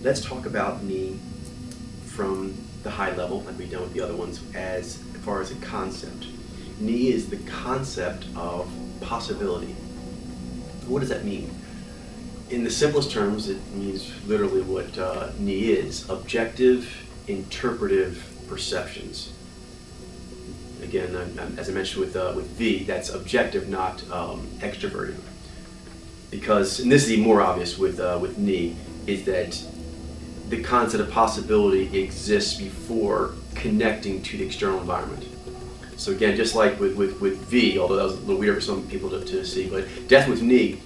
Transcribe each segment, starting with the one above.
let's talk about Nyy from the high level, like we've done with the other ones, as far as a concept. Nyy is the concept of possibility. What does that mean? In the simplest terms, it means literally what Nyy is: objective, interpretive perceptions. Again, as I mentioned with V, that's objective, not extroverted. Because, and this is even more obvious with Nyy, is that the concept of possibility exists before connecting to the external environment. So again, just like with V, although that was a little weird for some people to see, but definitely with Nyy,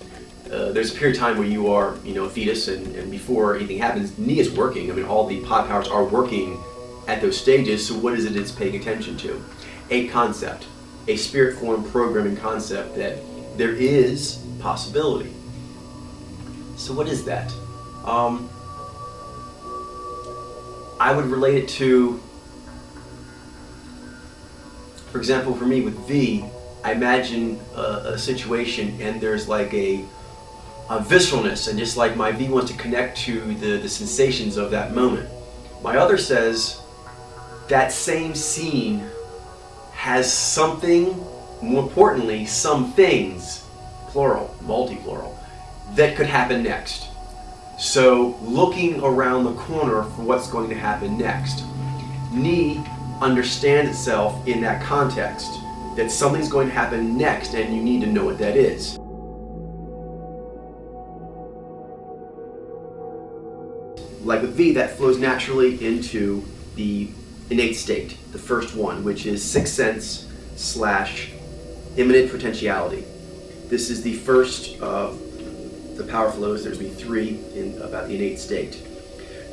there's a period of time where you are, a fetus, and before anything happens, Nyy is working. I mean, all the pod powers are working at those stages. So what is it it's paying attention to? A concept, a spirit form programming concept that there is possibility. So what is that? I would relate it to, for example, for me with V, I imagine a situation and there's like a visceralness, and just like my V wants to connect to the sensations of that moment. My other says that same scene has something, more importantly, some things, plural, multi-plural, that could happen next. So looking around the corner for what's going to happen next. Nyy understands itself in that context, that something's going to happen next and you need to know what that is. Like with V, that flows naturally into the innate state, the first one, which is sixth sense / immanent potentiality. This is the first of the power flows. There's be 3 about the innate state.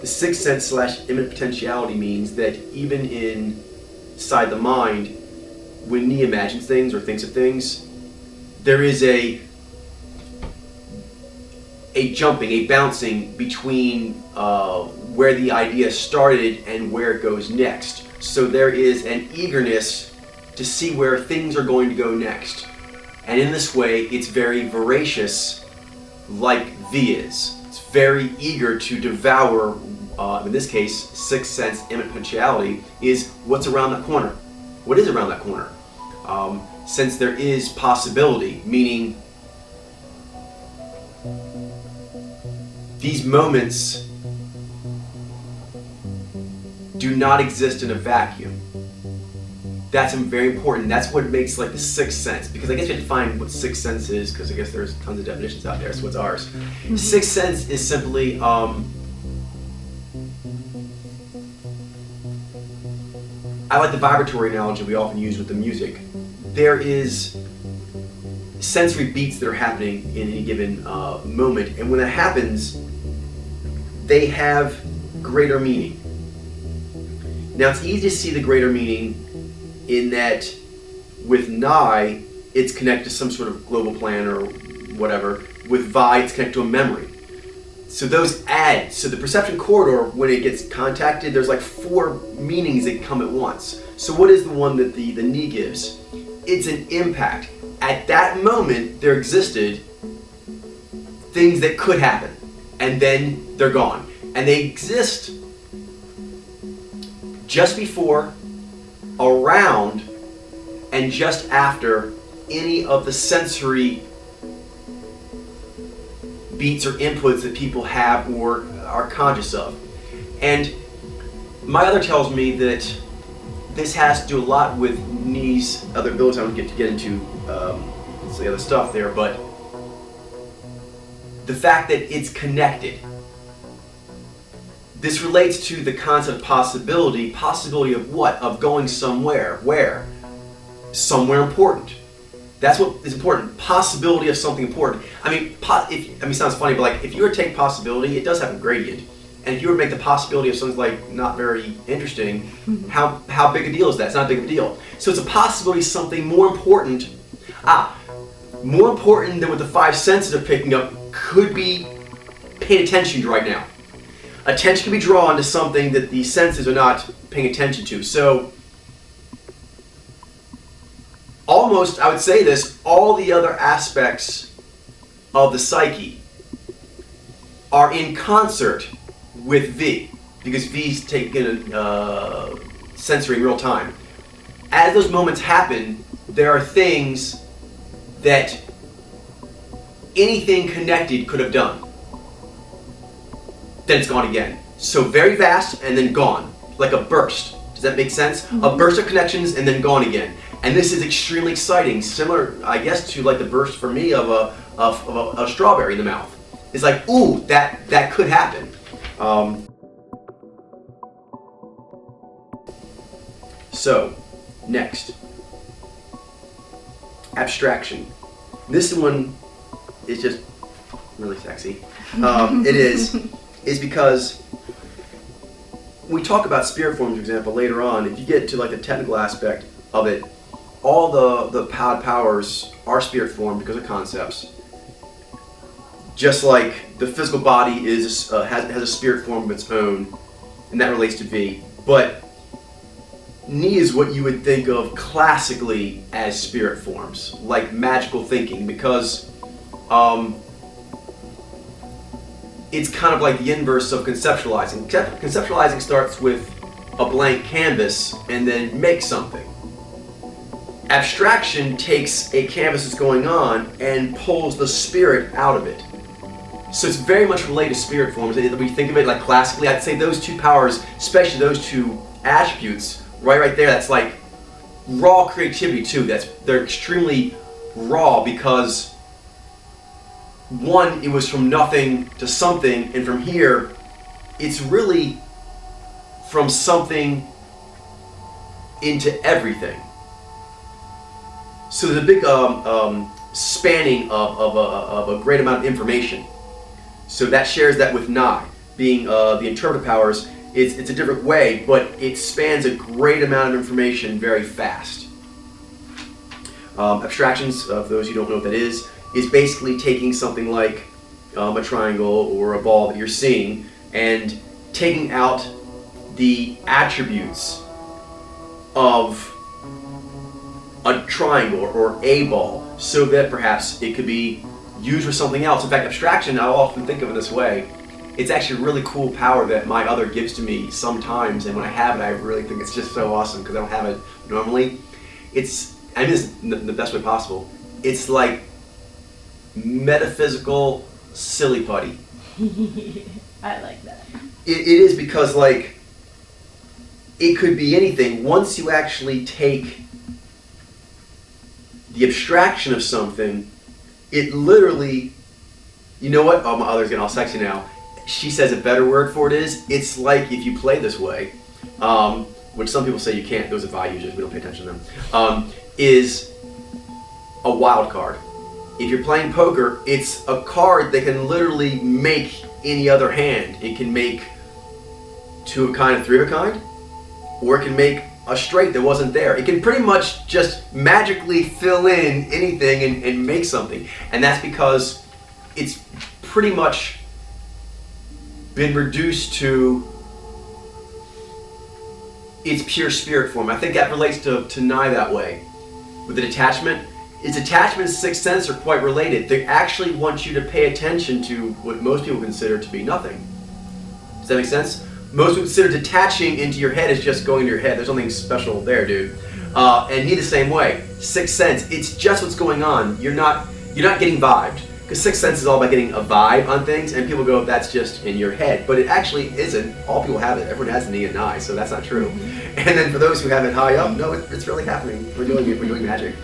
The sixth sense / immanent potentiality means that even inside the mind, when Nyy imagines things or thinks of things, there is a jumping, a bouncing between where the idea started and where it goes next. So there is an eagerness to see where things are going to go next. And in this way, it's very voracious, like V is. It's very eager to devour, in this case, sixth sense, immanent potentiality, is what's around that corner. What is around that corner? Since there is possibility, meaning these moments do not exist in a vacuum. That's very important. That's what makes like the sixth sense, because I guess we have to find what sixth sense is, because I guess there's tons of definitions out there, so what's ours? Sixth sense is simply I like the vibratory analogy we often use with the music. There is sensory beats that are happening in any given moment, and when that happens, they have greater meaning. Now it's easy to see the greater meaning in that with Nyy, it's connected to some sort of global plan or whatever. With Vi, it's connected to a memory. So those add, so the perception corridor, when it gets contacted, there's like 4 meanings that come at once. So what is the one that the Nyy gives? It's an impact. At that moment, there existed things that could happen, and then they're gone. And they exist just before, around, and just after any of the sensory beats or inputs that people have or are conscious of. And my other tells me that this has to do a lot with Nyy's other abilities. I don't get into the other stuff there, but the fact that it's connected. This relates to the concept of possibility. Possibility of what? Of going somewhere. Where? Somewhere important. That's what is important. Possibility of something important. I mean, it sounds funny, but like if you were to take possibility, it does have a gradient. And if you were to make the possibility of something like not very interesting, how big a deal is that? It's not a big of a deal. So it's a possibility of something more important. More important than what the 5 senses are picking up could be paid attention to right now. Attention can be drawn to something that the senses are not paying attention to. So almost, I would say this, all the other aspects of the psyche are in concert with V, because V's taking sensory in real time. As those moments happen, there are things that anything connected could have done. Then it's gone again. So very fast and then gone, like a burst. Does that make sense? Mm-hmm. A burst of connections and then gone again. And this is extremely exciting, similar, I guess, to like the burst for me of a strawberry in the mouth. It's like, ooh, that could happen. So, next, abstraction. This one is just really sexy. It is because when we talk about spirit forms, for example, later on, if you get to like the technical aspect of it, all the powers are spirit form because of concepts. Just like the physical body is has a spirit form of its own, and that relates to V. But Nyy is what you would think of classically as spirit forms, like magical thinking, because it's kind of like the inverse of conceptualizing. Conceptualizing starts with a blank canvas and then makes something. Abstraction takes a canvas that's going on and pulls the spirit out of it. So it's very much related to spirit forms. If we think of it like classically, I'd say those two powers, especially those two attributes, right there, that's like raw creativity too. They're extremely raw because one, it was from nothing to something, and from here, it's really from something into everything. So there's a big spanning of a great amount of information. So that shares that with Nyy, being the interpretive powers. It's a different way, but it spans a great amount of information very fast. Abstractions, for those who don't know what that is basically taking something like a triangle or a ball that you're seeing and taking out the attributes of a triangle or a ball so that perhaps it could be used for something else. In fact, abstraction, I often think of it this way. It's actually a really cool power that my other gives to me sometimes, and when I have it, I really think it's just so awesome because I don't have it normally. It's the best way possible. It's like metaphysical silly putty. I like that. It is because like it could be anything. Once you actually take the abstraction of something, it literally, you know what? Oh, my other's getting all sexy now. She says a better word for it is, it's like if you play this way, which some people say you can't, those are VI users, we don't pay attention to them, is a wild card. If you're playing poker, it's a card that can literally make any other hand. It can make two of a kind, three of a kind, or it can make a straight that wasn't there. It can pretty much just magically fill in anything and make something. And that's because it's pretty much been reduced to its pure spirit form. I think that relates to Nyy that way. With the detachment, its attachment and sixth sense are quite related. They actually want you to pay attention to what most people consider to be nothing. Does that make sense? Most people consider detaching into your head as just going to your head. There's nothing special there, dude. And Nyy the same way. Sixth sense, it's just what's going on. You're not getting vibed. Because sixth sense is all about getting a vibe on things, and people go, that's just in your head. But it actually isn't. All people have it. Everyone has Nyy and Nyy, so that's not true. And then for those who have it high up, no, it's really happening. We're doing it. We're doing magic.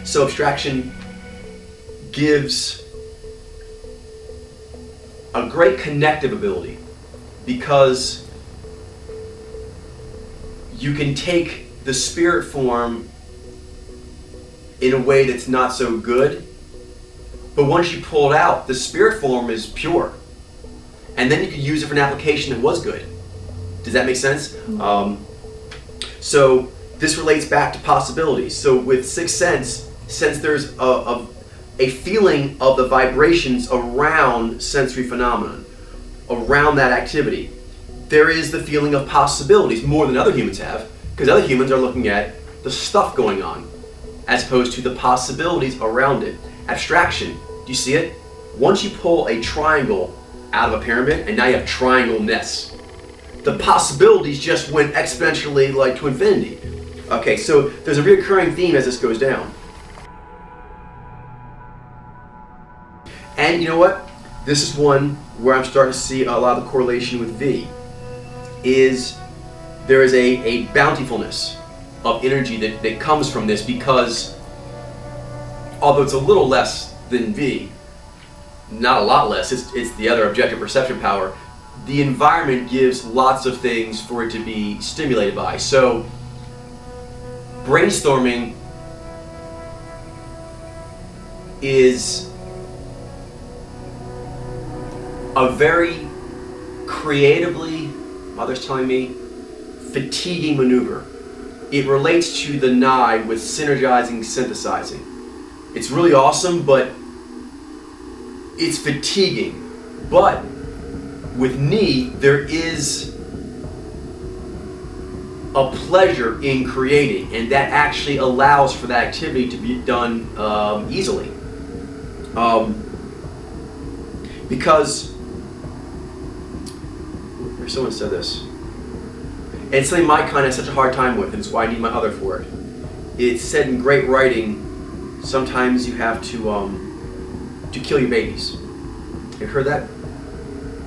So abstraction gives a great connective ability because you can take the spirit form in a way that's not so good, but once you pull it out, the spirit form is pure. And then you could use it for an application that was good. Does that make sense? So this relates back to possibilities. So with sixth sense, since there's a feeling of the vibrations around sensory phenomenon, around that activity, there is the feeling of possibilities more than other humans have, because other humans are looking at the stuff going on as opposed to the possibilities around it. Abstraction, do you see it? Once you pull a triangle out of a pyramid, and now you have triangle nests. The possibilities just went exponentially like to infinity. Okay, so there's a recurring theme as this goes down. And you know what? This is one where I'm starting to see a lot of correlation with V. There is a bountifulness of energy that comes from this, because although it's a little less than V, not a lot less, it's the other objective perception power, the environment gives lots of things for it to be stimulated by. So brainstorming is a very creatively, mother's telling me, fatiguing maneuver. It relates to the Nyy with synergizing, synthesizing. It's really awesome, but it's fatiguing. But with Nyy, there is a pleasure in creating, and that actually allows for that activity to be done easily. Because someone said this, and it's something my kind has such a hard time with, and it's why I need my other for it. It's said in great writing, sometimes you have to kill your babies. You heard that?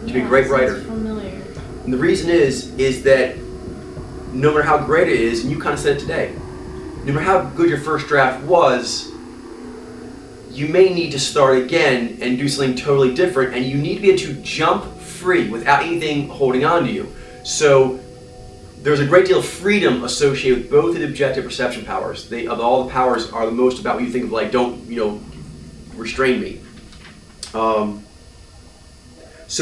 To be a great writer. Familiar. And the reason is that no matter how great it is, and you kind of said it today, no matter how good your first draft was, you may need to start again and do something totally different, and you need to be able to jump free without anything holding on to you. So there's a great deal of freedom associated with both of the objective perception powers. They, of all the powers, are the most about what you think of, like, don't, restrain me. So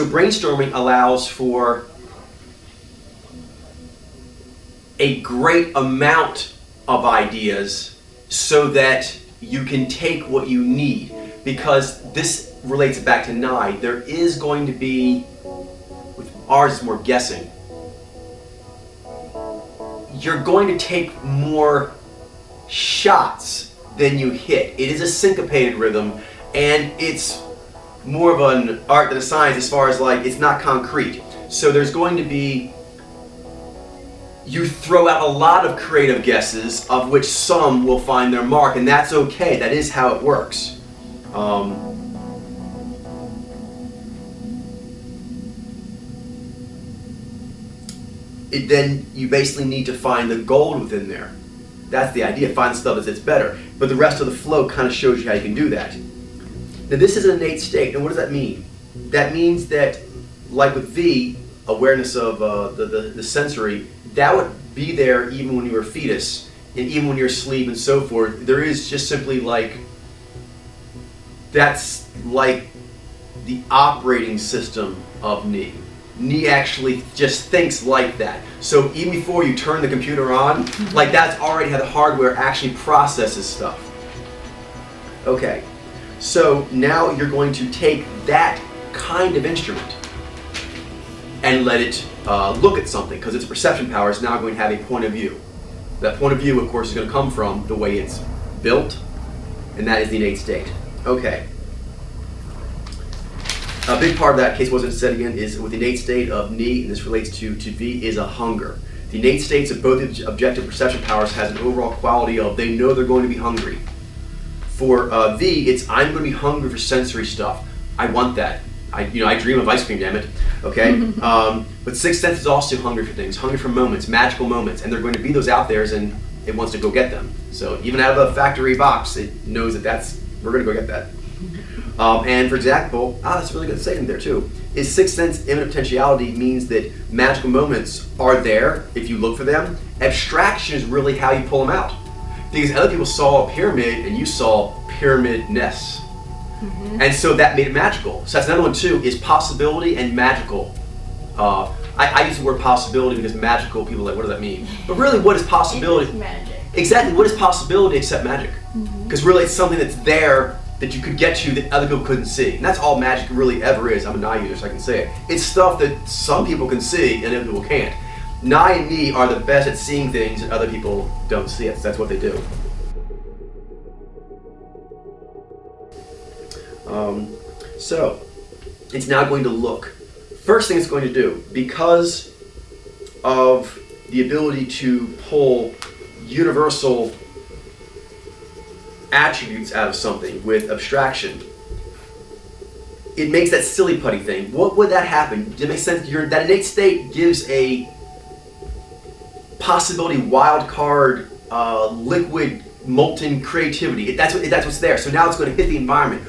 brainstorming allows for a great amount of ideas so that you can take what you need. Because this relates back to Nyy, there is going to be, with ours it's more guessing, you're going to take more shots than you hit. It is a syncopated rhythm, and it's more of an art than a science as far as, like, it's not concrete. So there's going to be, you throw out a lot of creative guesses, of which some will find their mark, and that's okay. That is how it works. Then you basically need to find the gold within there. That's the idea. Find the stuff that's better. But the rest of the flow kind of shows you how you can do that. Now this is an innate state, and what does that mean? That means that, like with V, awareness of the sensory, that would be there even when you were a fetus, and even when you're asleep and so forth. There is just simply like, that's like the operating system of Nyy. Nyy actually just thinks like that. So even before you turn the computer on, like, that's already how the hardware actually processes stuff. Okay, so now you're going to take that kind of instrument and let it look at something, because its perception power is now going to have a point of view. That point of view, of course, is going to come from the way it's built, and that is the innate state. Okay. A big part of that, in case it wasn't said again, is with the innate state of Nyy, and this relates to V, is a hunger. The innate states of both the objective perception powers has an overall quality of, they know they're going to be hungry. For V, it's, I'm going to be hungry for sensory stuff. I want that. I dream of ice cream, damn it. Okay? But Sixth Sense is also hungry for things, hungry for moments, magical moments, and there are going to be those out there, and it wants to go get them. So even out of a factory box, it knows that we're going to go get that. And for example, that's a really good statement there too, is Sixth Sense imminent potentiality means that magical moments are there if you look for them. Abstraction is really how you pull them out. Because other people saw a pyramid and you saw pyramid nests. And so that made it magical. So that's another one too, is possibility and magical. I use the word possibility because magical, people are like, what does that mean? But really, what is possibility? It's magic. Exactly, what is possibility except magic? Because really it's something that's there that you could get to that other people couldn't see. And that's all magic really ever is. I'm a Nyy user, so I can say it. It's stuff that some people can see and other people can't. Nyy and Nyy are the best at seeing things that other people don't see it. So that's what they do. So, it's now going to look First thing it's going to do, because of the ability to pull universal attributes out of something with abstraction, it makes that silly putty thing. What would that happen? Does it make sense? That innate state gives a possibility wild card, liquid, molten creativity. That's what's there. So now it's going to hit the environment.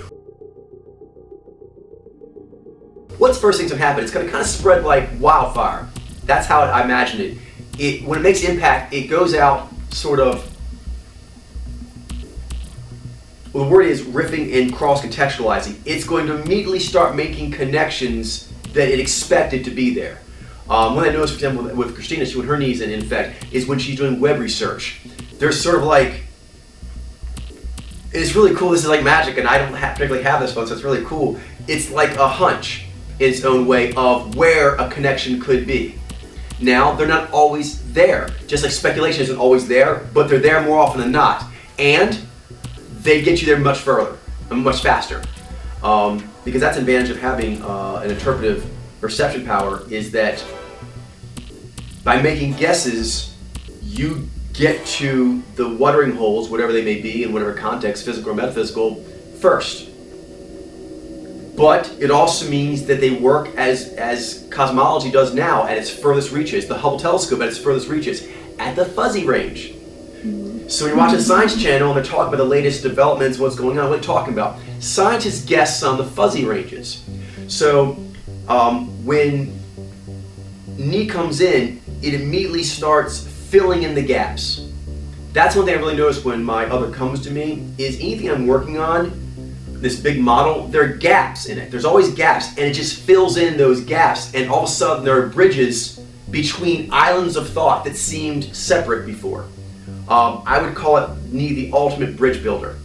What's the first thing to happen? It's going to kind of spread like wildfire. That's how I imagine it. When it makes impact, it goes out sort of, well, the word is riffing and cross-contextualizing. It's going to immediately start making connections that it expected to be there. One I noticed, for example, with Christina, when her knees in effect, is when she's doing web research. There's sort of like, it's really cool. This is like magic, and I don't particularly have this one, so it's really cool. It's like a hunch in its own way of where a connection could be. Now, they're not always there. Just like speculation isn't always there, but they're there more often than not. And they get you there much further, much faster. Because that's an advantage of having an interpretive perception power, is that by making guesses, you get to the watering holes, whatever they may be, in whatever context, physical or metaphysical, first. But it also means that they work as cosmology does now at its furthest reaches, the Hubble telescope at its furthest reaches, at the fuzzy range. So when you watch a Science Channel and they're talking about the latest developments, what's going on, what they're talking about, scientists guess on the fuzzy ranges. So when Nyy comes in, it immediately starts filling in the gaps. That's one thing I really notice when my other comes to me, is anything I'm working on, this big model, there are gaps in it. There's always gaps, and it just fills in those gaps, and all of a sudden there are bridges between islands of thought that seemed separate before. I would call it Nyy the ultimate bridge builder.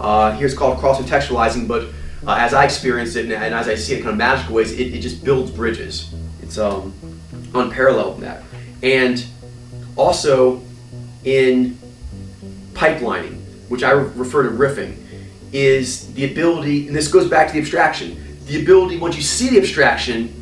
Here it's called cross-contextualizing, but as I experience it and as I see it in kind of magical ways, it just builds bridges. It's unparalleled in that. And also in pipelining, which I refer to riffing, is the ability, and this goes back to the abstraction, the ability, once you see the abstraction,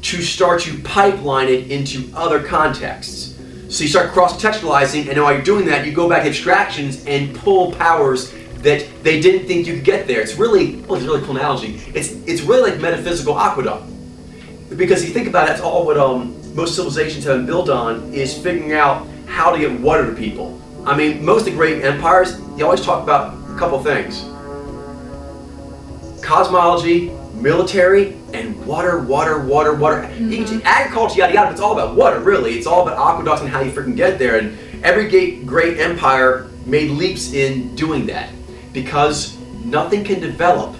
to start to pipeline it into other contexts. So you start cross-contextualizing, and while you're doing that, you go back to abstractions and pull powers that they didn't think you could get there. It's really, well, it's a really cool analogy. It's really like metaphysical aqueduct. Because you think about it, that's all what most civilizations have been built on, is figuring out how to get water to people. I mean, most of the great empires, they always talk about a couple things. Cosmology, military, and water. Mm-hmm. You can agriculture, yada yada, but it's all about water, really. It's all about aqueducts and how you freaking get there. And every great empire made leaps in doing that, because nothing can develop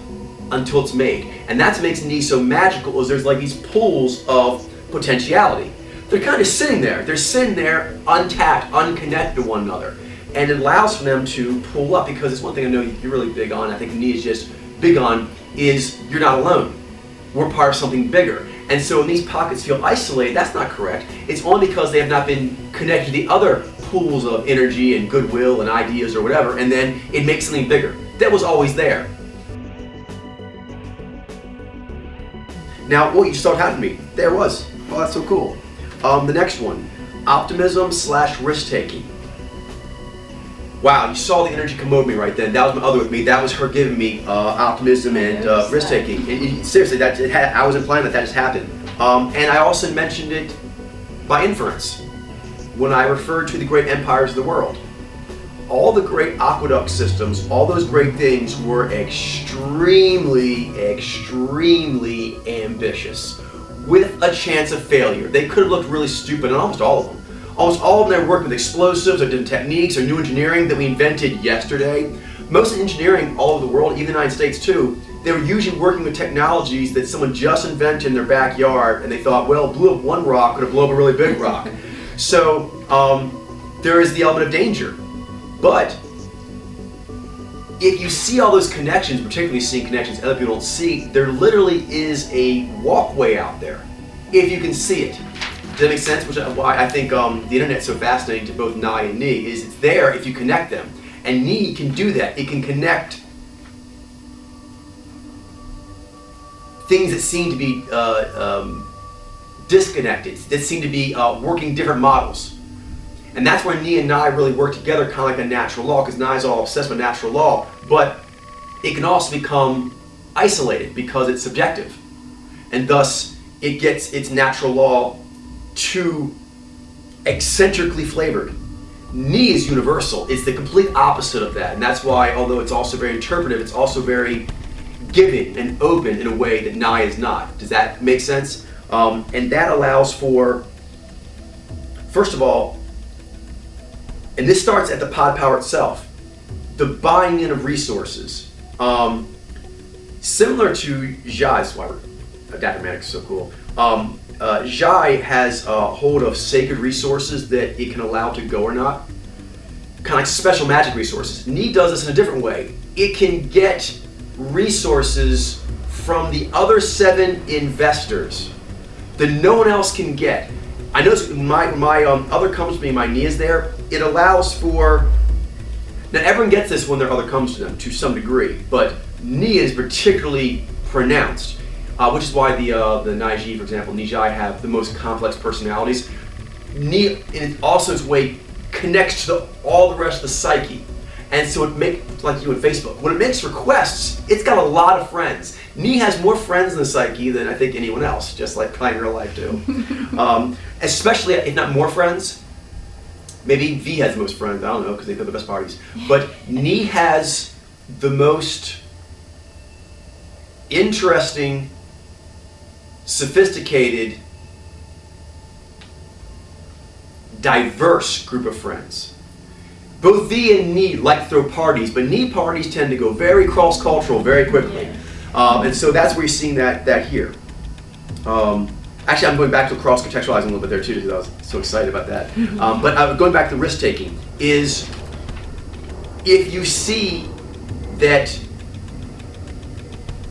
until it's made. And that's what makes Nyy so magical, is there's like these pools of potentiality. They're kind of sitting there. They're sitting there untapped, unconnected to one another. And it allows for them to pull up, because it's one thing I know you're really big on, I think Nyy is just big on, is you're not alone. We're part of something bigger. And so when these pockets feel isolated, that's not correct. It's only because they have not been connected to the other pools of energy and goodwill and ideas or whatever, and then it makes something bigger. That was always there. Now, what you saw happen to me, there it was. Oh, that's so cool. The next one, optimism / risk-taking. Wow, you saw the energy come over me right then. That was my other with me. That was her giving me optimism and risk-taking. Seriously, I was implying that just happened. And I also mentioned it by inference when I referred to the great empires of the world. All the great aqueduct systems, all those great things were extremely ambitious, with a chance of failure. They could have looked really stupid, and almost all of them. Almost all of them are working with explosives or different techniques or new engineering that we invented yesterday. Most of engineering all over the world, even the United States too, they were usually working with technologies that someone just invented in their backyard, and they thought, well, blew up one rock, could have blown up a really big rock. So there is the element of danger. But if you see all those connections, particularly seeing connections other people don't see, there literally is a walkway out there, if you can see it. Does that make sense? Which is why I think the internet's so fascinating to both Nyy and Nyy, is it's there if you connect them. And Nyy can do that. It can connect things that seem to be disconnected, that seem to be working different models. And that's where Nyy and Nyy really work together, kind of like a natural law, because Ny's all obsessed with natural law, but it can also become isolated because it's subjective. And thus, it gets its natural law too eccentrically flavored. Nyy is universal. It's the complete opposite of that. And that's why, although it's also very interpretive, it's also very giving and open in a way that Nyy is not. Does that make sense? And that allows for, first of all, and this starts at the pod power itself, the buying in of resources. Similar to Nyy, that's why Adaptomatic is so cool. Nyy has a hold of sacred resources that it can allow to go or not. Kind of like special magic resources. Nyy does this in a different way. It can get resources from the other 7 investors that no one else can get. I notice my other comes to me, my Nyy is there. It allows for, now everyone gets this when their other comes to them to some degree, but Nyy is particularly pronounced, which is why the Nyy, for example, Nyy have the most complex personalities. Nyy, in also its way, connects to all the rest of the psyche. And so it makes, like you and Facebook, when it makes requests, it's got a lot of friends. Nyy has more friends in the psyche than I think anyone else, just like probably in real life too. Especially, if not more friends, maybe V has the most friends, I don't know, because they throw the best parties. But Nyy has the most interesting, sophisticated, diverse group of friends. Both V and Nyy like to throw parties, but Nyy parties tend to go very cross-cultural very quickly. Yeah. And so that's where you're seeing that here. Actually, I'm going back to cross-contextualizing a little bit there too, because I was so excited about that. But going back to risk-taking is, if you see that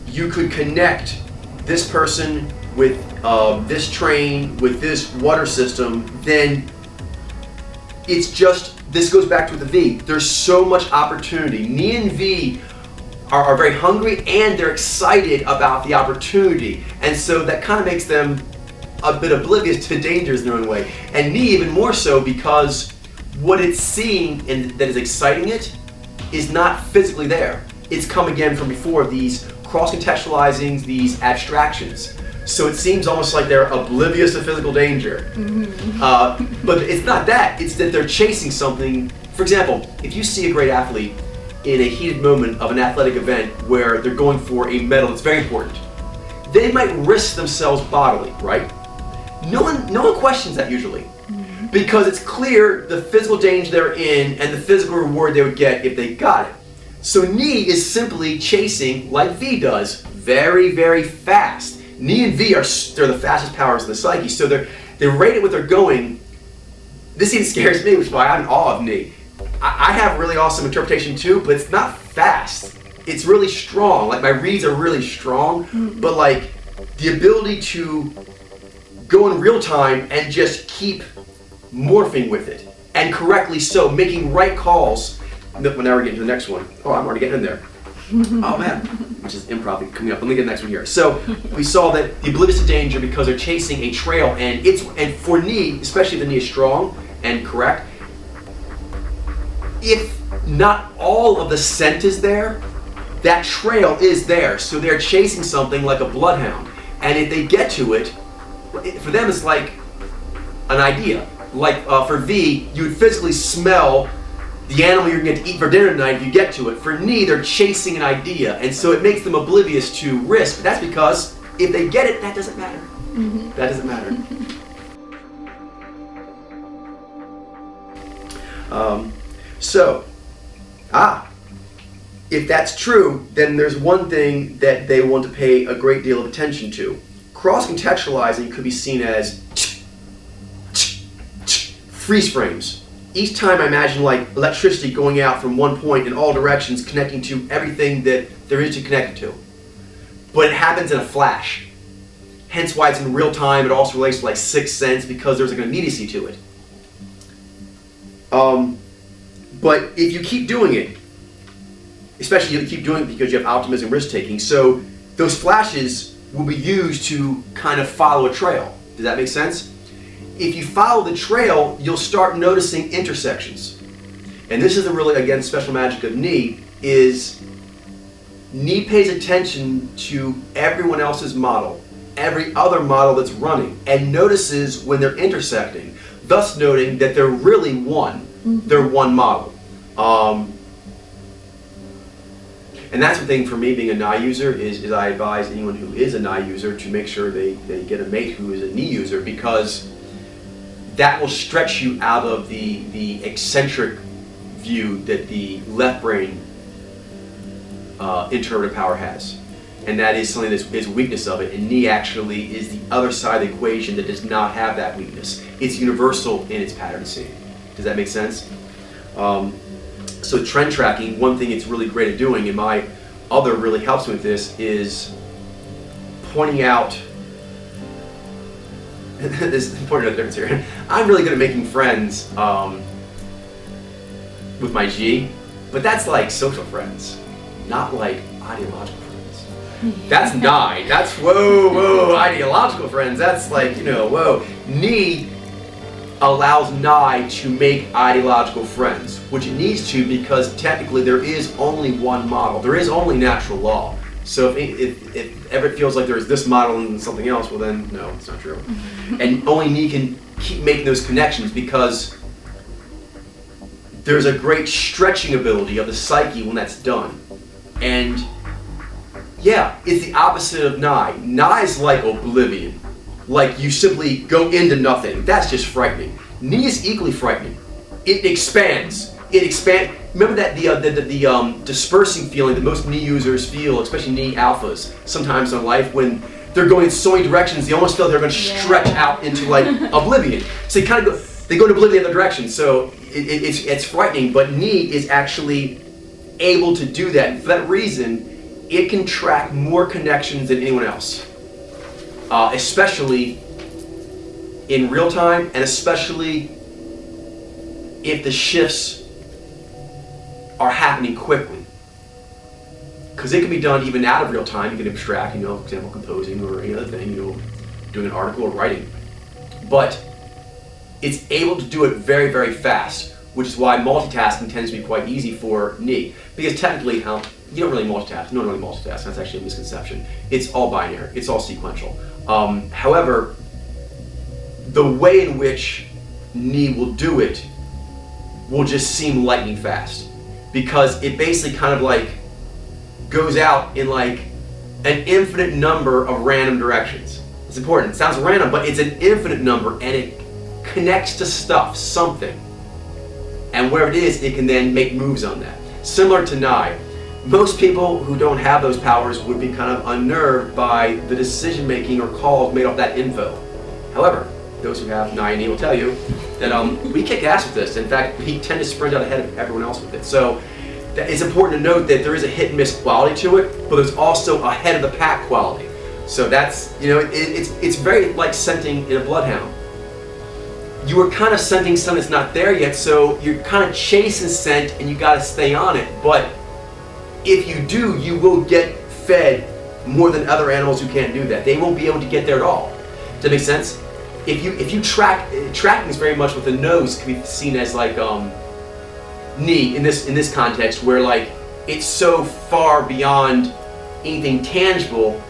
you could connect this person with this train, with this water system, then it's just, this goes back to the V. There's so much opportunity. Nyy and V are very hungry and they're excited about the opportunity. And so that kind of makes them a bit oblivious to dangers in their own way. And Nyy even more so, because what it's seeing and that is exciting it is not physically there. It's come again from before, these cross-contextualizings, these abstractions. So it seems almost like they're oblivious to physical danger. But it's not that, it's that they're chasing something. For example, if you see a great athlete in a heated moment of an athletic event where they're going for a medal that's very important, they might risk themselves bodily, right? No one questions that usually, because it's clear the physical danger they're in and the physical reward they would get if they got it. So Nyy is simply chasing, like V does, very, very fast. Nyy and V they're the fastest powers of the psyche, so they're rated what they're going. This even scares me, which is why I'm in awe of Nyy. I have really awesome interpretation too, but it's not fast. It's really strong. Like, my reads are really strong, but like the ability to go in real time and just keep morphing with it, and correctly so, making right calls. Now we're getting to the next one. Oh, I'm already getting in there. Oh man, which is improv coming up. Let me get the next one here. So we saw that the oblivious to danger because they're chasing a trail, and for Nyy, especially if the Nyy is strong and correct, if not all of the scent is there, that trail is there. So they're chasing something like a bloodhound, and if they get to it, for them it's like an idea. Like for V, you would physically smell the animal you're going to eat for dinner tonight if you get to it. For Nyy, they're chasing an idea, and so it makes them oblivious to risk. But that's because if they get it, that doesn't matter. That doesn't matter. If that's true, then there's one thing that they want to pay a great deal of attention to. Cross-contextualizing could be seen as freeze frames. Each time I imagine like electricity going out from one point in all directions, connecting to everything that there is to connect it to. But it happens in a flash. Hence why it's in real time. It also relates to like sixth sense, because there's like an immediacy to it. But if you keep doing it, especially you keep doing it because you have optimism, risk taking, so those flashes will be used to kind of follow a trail. Does that make sense? If you follow the trail, you'll start noticing intersections. And this is the really, again, special magic of Nyy, is Nyy pays attention to everyone else's model, every other model that's running, and notices when they're intersecting, thus noting that they're really one. They're one model. And that's the thing for me being a Nyy user is I advise anyone who is a Nyy user to make sure they get a mate who is a Nyy user, because that will stretch you out of the eccentric view that the left brain interpretive power has. And that is something that is a weakness of it, and Nyy actually is the other side of the equation that does not have that weakness. It's universal in its pattern seeing. Does that make sense? So trend tracking, one thing it's really great at doing, and my other really helps me with this, is pointing out, this is important difference here, I'm really good at making friends with my G, but that's like social friends, not like ideological friends. That's Nyy, that's whoa, ideological friends, that's like, whoa. Nyy allows Nyy to make ideological friends, which it needs to, because technically there is only one model. There is only natural law. So if ever it feels like there's this model and something else, well then, no, it's not true. And only Nyy can keep making those connections, because there's a great stretching ability of the psyche when that's done. And yeah, it's the opposite of Nyy. Nyy is like oblivion. Like you simply go into nothing. That's just frightening. Nyy is equally frightening. It expands. Remember that the dispersing feeling that most Nyy users feel, especially Nyy alphas, sometimes in life when they're going in so many directions, they almost feel they're going to stretch out into like oblivion. So they go to oblivion in the other direction. So it's frightening. But Nyy is actually able to do that. And for that reason, it can track more connections than anyone else. Especially in real time, and especially if the shifts are happening quickly. Because it can be done even out of real time. You can abstract, for example, composing or any other thing, doing an article or writing. But it's able to do it very, very fast, which is why multitasking tends to be quite easy for Nyy. Because technically, you don't really multitask. No one really multitasks. That's actually a misconception. It's all binary. It's all sequential. However, the way in which Nyy will do it will just seem lightning fast, because it basically kind of like goes out in like an infinite number of random directions. It's important. It sounds random, but it's an infinite number, and it connects to stuff, something. And wherever it is, it can then make moves on that. Similar to Nyy. Most people who don't have those powers would be kind of unnerved by the decision making or calls made off that info. However, those who have Nyy and Nyy will tell you that we kick ass with this. In fact, we tend to sprint out ahead of everyone else with it. So it's important to note that there is a hit and miss quality to it, but there's also a head of the pack quality. So that's, it's very like scenting in a bloodhound. You are kind of scenting something that's not there yet, so you're kind of chasing scent and you got to stay on it. But if you do, you will get fed more than other animals who can't do that. They won't be able to get there at all. Does that make sense? If you tracking is very much with the nose can be seen as like Nyy in this context, where like it's so far beyond anything tangible,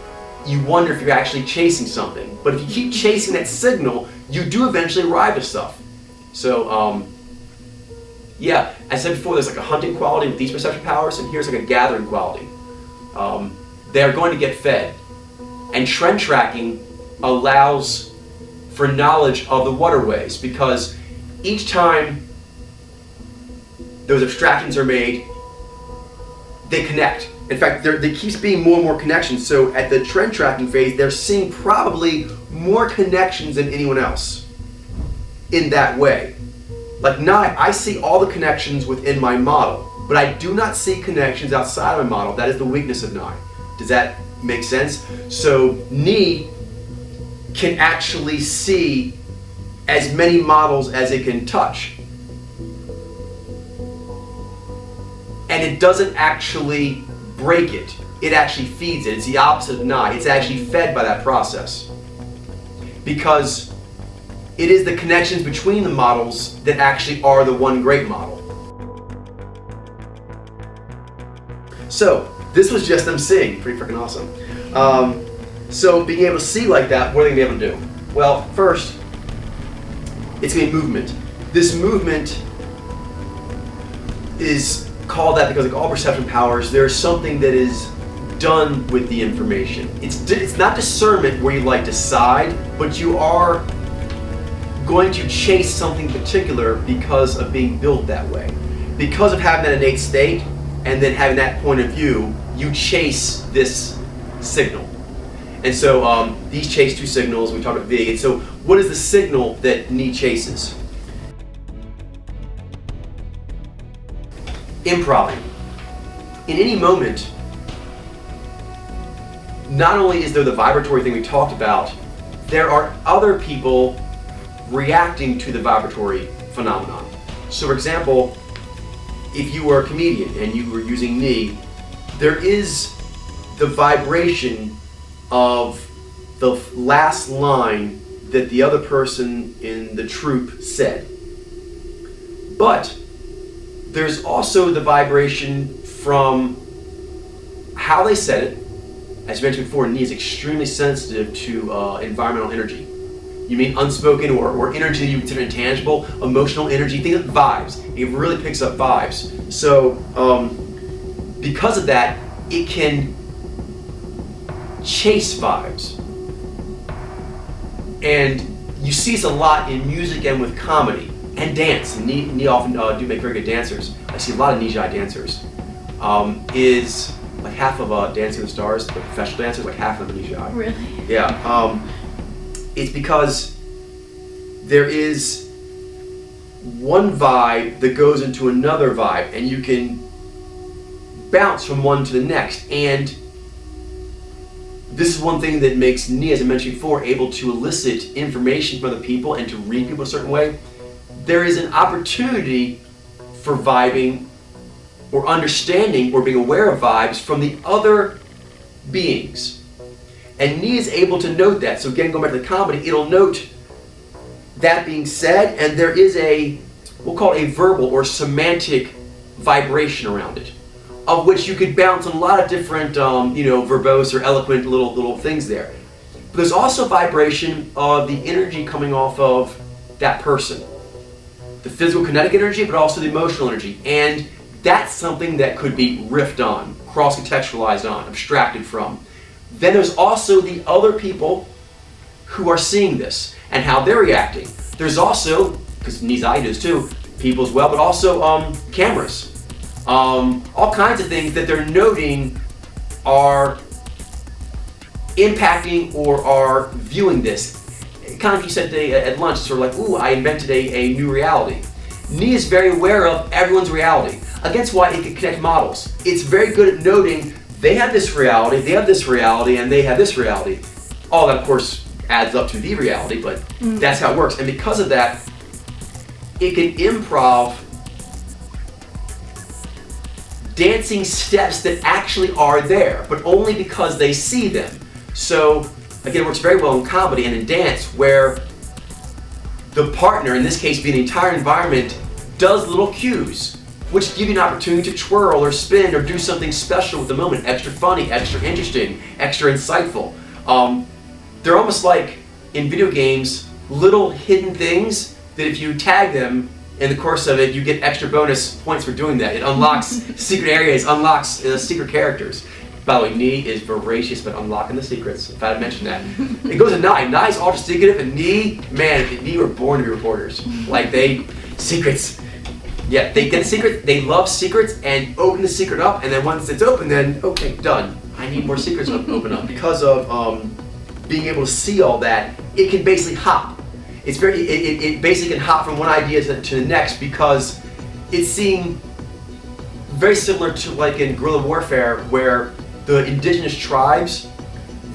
you wonder if you're actually chasing something. But if you keep chasing that signal, you do eventually arrive at stuff. So yeah, as I said before, there's like a hunting quality with these perception powers, and here's like a gathering quality. They're going to get fed. And trend tracking allows for knowledge of the waterways, because each time those abstractions are made, they connect. In fact, there keeps being more and more connections. So at the trend tracking phase, they're seeing probably more connections than anyone else in that way. Like Nyy, I see all the connections within my model, but I do not see connections outside of my model. That is the weakness of Nyy. Does that make sense? So Nyy can actually see as many models as it can touch. And it doesn't actually break it. It actually feeds it. It's the opposite of Nyy. It's actually fed by that process. because it is the connections between the models that actually are the one great model. So this was just them seeing, pretty freaking awesome. So being able to see like that, what are they gonna be able to do? Well, first, it's gonna be movement. This movement is called that because like all perception powers, there's something that is done with the information. It's not discernment where you like decide, but you are going to chase something particular because of being built that way. Because of having that innate state and then having that point of view, you chase this signal. And so these chase two signals, we talked about V. And so what is the signal that Nyy chases? Improving. In any moment, not only is there the vibratory thing we talked about, there are other people reacting to the vibratory phenomenon. So for example, if you were a comedian and you were using Nyy, there is the vibration of the last line that the other person in the troupe said. But there's also the vibration from how they said it. As mentioned before, Nyy is extremely sensitive to environmental energy. You mean unspoken or energy you consider intangible, emotional energy, things like vibes. It really picks up vibes. So because of that, it can chase vibes. And you see this a lot in music and with comedy and dance. And Nyy often do make very good dancers. I see a lot of Nyy dancers. Is like half of Dancing with the Stars, the professional dancers, like half of them are Nyy. Really? Yeah. It's because there is one vibe that goes into another vibe, and you can bounce from one to the next. And this is one thing that makes Nyy, as I mentioned before, able to elicit information from other people and to read people a certain way. There is an opportunity for vibing or understanding or being aware of vibes from the other beings. And Nyy is able to note that. So again, going back to the comedy, it'll note that being said, and there is we'll call it a verbal or semantic vibration around it, of which you could bounce on a lot of different, verbose or eloquent little things there. But there's also vibration of the energy coming off of that person. The physical kinetic energy, but also the emotional energy. And that's something that could be riffed on, cross-contextualized on, abstracted from. Then there's also the other people who are seeing this and how they're reacting. There's also, because Ny's eye does too, people as well, but also cameras. All kinds of things that they're noting are impacting or are viewing this. Kind of like you said today at lunch, sort of like, ooh, I invented a new reality. Nyy is very aware of everyone's reality. Against why it can connect models. It's very good at noting they have this reality, they have this reality, and they have this reality. All that, of course, adds up to the reality, but that's how it works. And because of that, it can improv dancing steps that actually are there, but only because they see them. So, again, it works very well in comedy and in dance, where the partner, in this case being the entire environment, does little cues, which give you an opportunity to twirl or spin or do something special with the moment, extra funny, extra interesting, extra insightful. They're almost like, in video games, little hidden things that if you tag them in the course of it, you get extra bonus points for doing that. It unlocks secret areas, unlocks secret characters. By the way, Nyy is voracious about unlocking the secrets, if I had mentioned that. It goes to Nyy. Ny's ultra secretive, and Nyy were born to be reporters. Like secrets. Yeah, they get a secret, they love secrets, and open the secret up, and then once it's open, then, okay, done. I need more secrets to open up. Because of being able to see all that, it can basically hop. It basically can hop from one idea to the next, because it's seeing very similar to like in guerrilla warfare, where the indigenous tribes,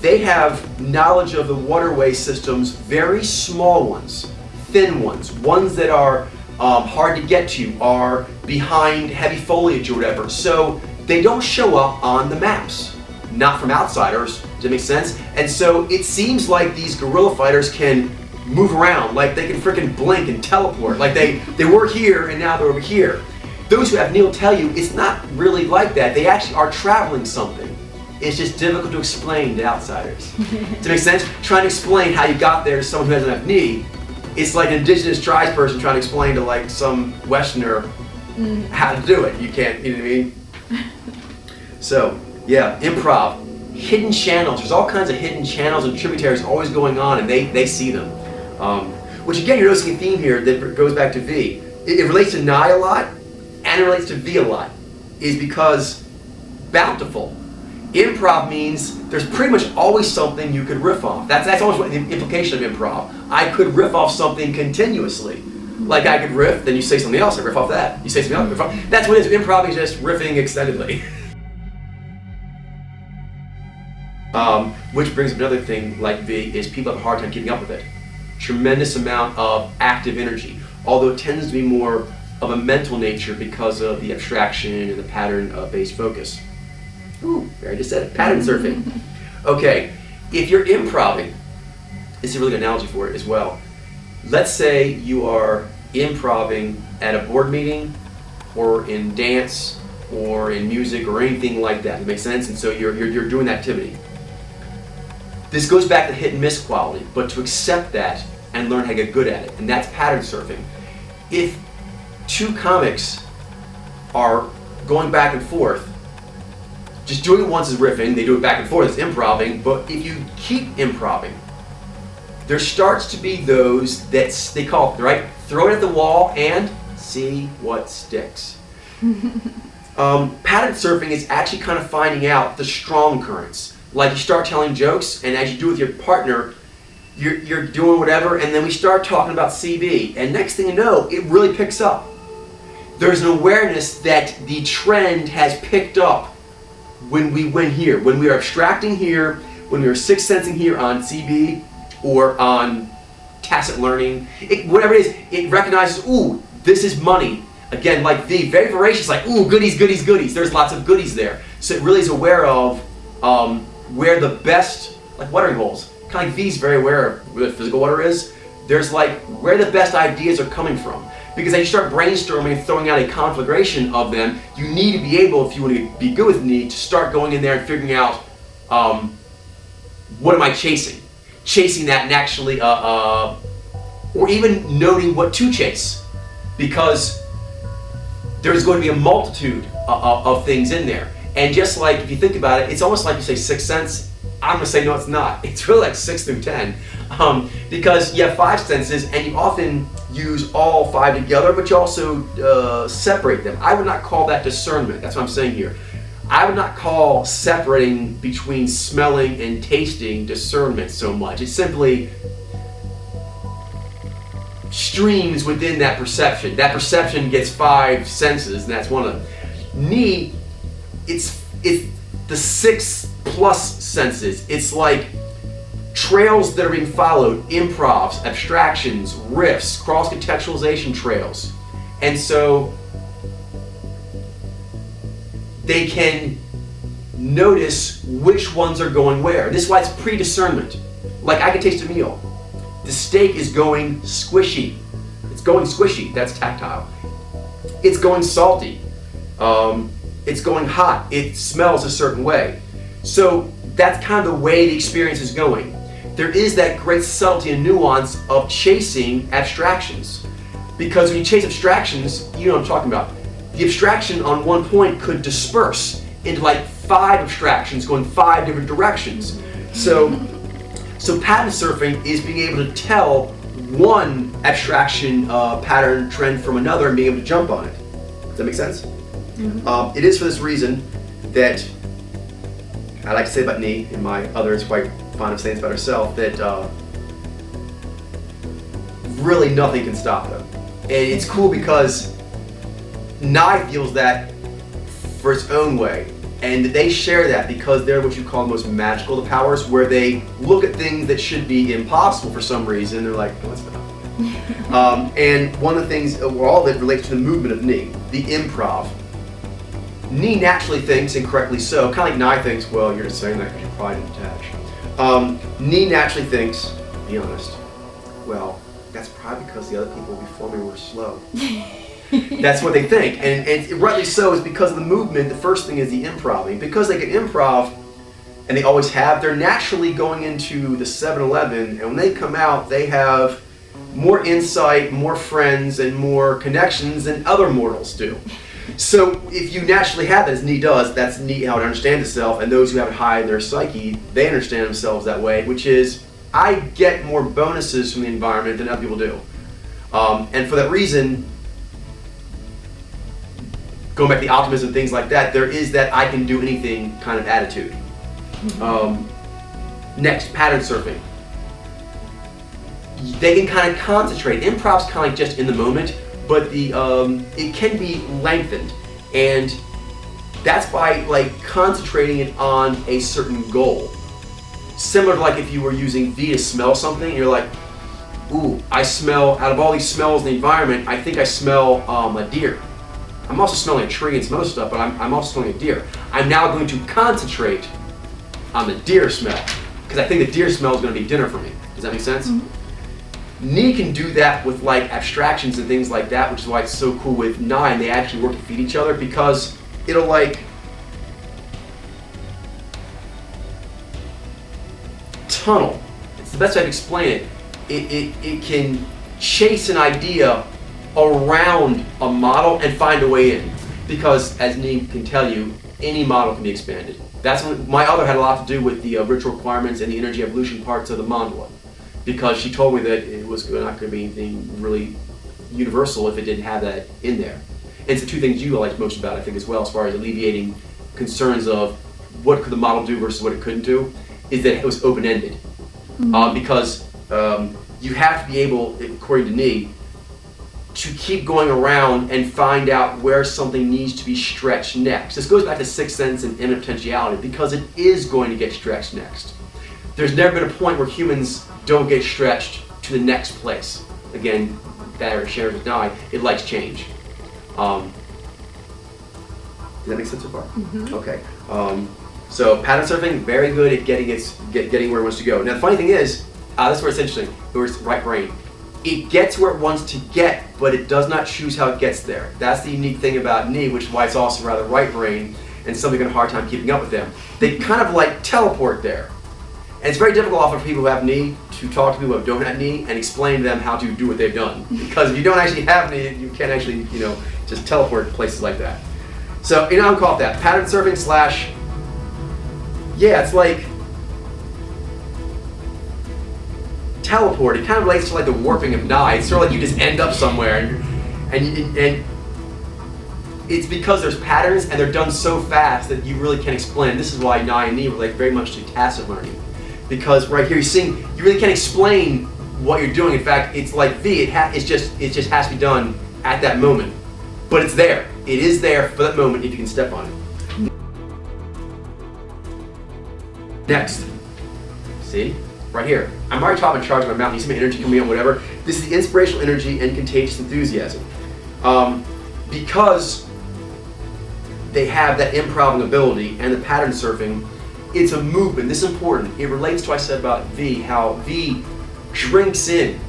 they have knowledge of the waterway systems, very small ones, thin ones that are hard to get to, are behind heavy foliage or whatever. So they don't show up on the maps, not from outsiders, that make sense? And so it seems like these guerrilla fighters can move around, like they can freaking blink and teleport, like they were here and now they're over here. Those who have Nyy will tell you it's not really like that. They actually are traveling something. It's just difficult to explain to outsiders. Does that make sense? Trying to explain how you got there to someone who doesn't have Nyy, it's like an indigenous tribes person trying to explain to like some Westerner how to do it. You can't, you know what I mean? So, yeah, improv. Hidden channels. There's all kinds of hidden channels and tributaries always going on, and they see them. Which again, you're noticing a theme here that goes back to V. It relates to Nyy a lot, and it relates to V a lot, is because bountiful. Improv means there's pretty much always something you could riff off. That's always what the implication of improv. I could riff off something continuously. Like I could riff, then you say something else, I riff off that. You say something else, I riff off. That's what it is. Improv is just riffing extendedly. Which brings up another thing like V, is people have a hard time keeping up with it. Tremendous amount of active energy, although it tends to be more of a mental nature because of the abstraction and the pattern-based focus. Ooh, I just said it, pattern surfing. Okay, if you're improving, this is a really good analogy for it as well. Let's say you are improving at a board meeting or in dance or in music or anything like that. That makes sense? And so you're doing that activity. This goes back to hit and miss quality, but to accept that and learn how to get good at it, and that's pattern surfing. If two comics are going back and forth, just doing it once is riffing, they do it back and forth, it's improving, but if you keep improving, there starts to be those that they call, right, throw it at the wall and see what sticks. Pattern surfing is actually kind of finding out the strong currents. Like you start telling jokes, and as you do with your partner, you're doing whatever, and then we start talking about CB, and next thing you know, it really picks up. There's an awareness that the trend has picked up when we went here, when we are abstracting here, when we are sixth sensing here on CB or on tacit learning, whatever it is, it recognizes, ooh, this is money. Again, like V, very voracious, like, ooh, goodies, goodies, goodies. There's lots of goodies there. So it really is aware of where the best, like watering holes, kind of like V's very aware of where the physical water is. There's like where the best ideas are coming from. Because as you start brainstorming and throwing out a conflagration of them, you need to be able, if you want to be good with Nyy, to start going in there and figuring out what am I chasing? Chasing that and actually, or even noting what to chase. Because there's going to be a multitude of things in there. And just like, if you think about it, it's almost like you say sixth sense. I'm going to say no, it's not. It's really like 6 through 10. Because you have 5 senses, and you often use all 5 together, but you also separate them. I would not call that discernment. That's what I'm saying here. I would not call separating between smelling and tasting discernment so much. It's simply streams within that perception. That perception gets 5 senses, and that's one of them. Nyy, it's the 6 plus senses. It's like trails that are being followed, improvs, abstractions, riffs, cross-contextualization trails. And so they can notice which ones are going where. This is why it's pre-discernment. Like I can taste a meal. The steak is going squishy. It's going squishy, that's tactile. It's going salty. It's going hot. It smells a certain way. So that's kind of the way the experience is going. There is that great subtlety and nuance of chasing abstractions. Because when you chase abstractions, you know what I'm talking about. The abstraction on one point could disperse into like 5 abstractions going 5 different directions. So pattern surfing is being able to tell one abstraction pattern trend from another and being able to jump on it. Does that make sense? Mm-hmm. It is for this reason that I like to say about Nyy, and my other is quite fond of saying this about herself, that really nothing can stop them. And it's cool because Nyy feels that for its own way, and they share that because they're what you call the most magical of the powers, where they look at things that should be impossible for some reason, they're like, no, it's not. And one of the things, all of it relates to the movement of Nyy, the improv. Nyy naturally thinks, and correctly so, kind of like Nyy thinks, well, you're just saying that because you probably didn't attach. Nyy naturally thinks, be honest, well, that's probably because the other people before me were slow. That's what they think, and rightly so. Is because of the movement. The first thing is the improv. Because they can improv, and they always have, they're naturally going into the 7-Eleven, and when they come out, they have more insight, more friends, and more connections than other mortals do. So if you naturally have that, as Nyy does, that's Nyy how it understands itself, and those who have it high in their psyche, they understand themselves that way, which is, I get more bonuses from the environment than other people do. And for that reason, going back to the optimism, things like that, there is that I can do anything kind of attitude. Next, pattern surfing. They can kind of concentrate. Improv's kind of like just in the moment, but it can be lengthened, and that's by like concentrating it on a certain goal. Similar to like if you were using V to smell something, and you're like, ooh, I smell, out of all these smells in the environment, I think I smell a deer. I'm also smelling a tree and some other stuff, but I'm also smelling a deer. I'm now going to concentrate on the deer smell, because I think the deer smell is going to be dinner for me. Does that make sense? Nyy can do that with like abstractions and things like that, which is why it's so cool with Nyy, and they actually work to feed each other, because it'll like tunnel. It's the best way to explain it. It can chase an idea around a model and find a way in, because as Nyy can tell you, any model can be expanded. That's when my other had a lot to do with the ritual requirements and the energy evolution parts of the mandala, because she told me that it was not going to be anything really universal if it didn't have that in there. And it's the two things you liked most about it, I think, as well, as far as alleviating concerns of what could the model do versus what it couldn't do, is that it was open-ended. Because you have to be able, according to Nyy, to keep going around and find out where something needs to be stretched next. This goes back to sixth sense and imminent potentiality, because it is going to get stretched next. There's never been a point where humans don't get stretched to the next place. Again, that shares with Nyy, it likes change. Does that make sense so far? Okay. So pattern surfing, very good at getting where it wants to go. Now the funny thing is, this is where it's interesting, where it's right brain. It gets where it wants to get, but it does not choose how it gets there. That's the unique thing about Nyy, which is why it's also rather right brain, and something got a hard time keeping up with them. They kind of like teleport there. And it's very difficult often for people who have Nyy to talk to people who don't have Nyy and explain to them how to do what they've done. Because if you don't actually have Nyy, you can't actually, just teleport places like that. So, I would call it that. Pattern surfing slash, it's like teleport. It kind of relates to like the warping of Nyy. It's sort of like you just end up somewhere, and it's because there's patterns and they're done so fast that you really can't explain. This is why Nyy and Nyy relate very much to tacit learning, because right here you're seeing you really can't explain what you're doing. In fact, it's like V. It just has to be done at that moment, but it's there. It is there for that moment if you can step on it. Next, see. Right here. I'm already top in charge of my mountain. You see my energy coming out, whatever. This is the inspirational energy and contagious enthusiasm. Because they have that improving ability and the pattern surfing, it's a movement. This is important. It relates to what I said about V, how V drinks in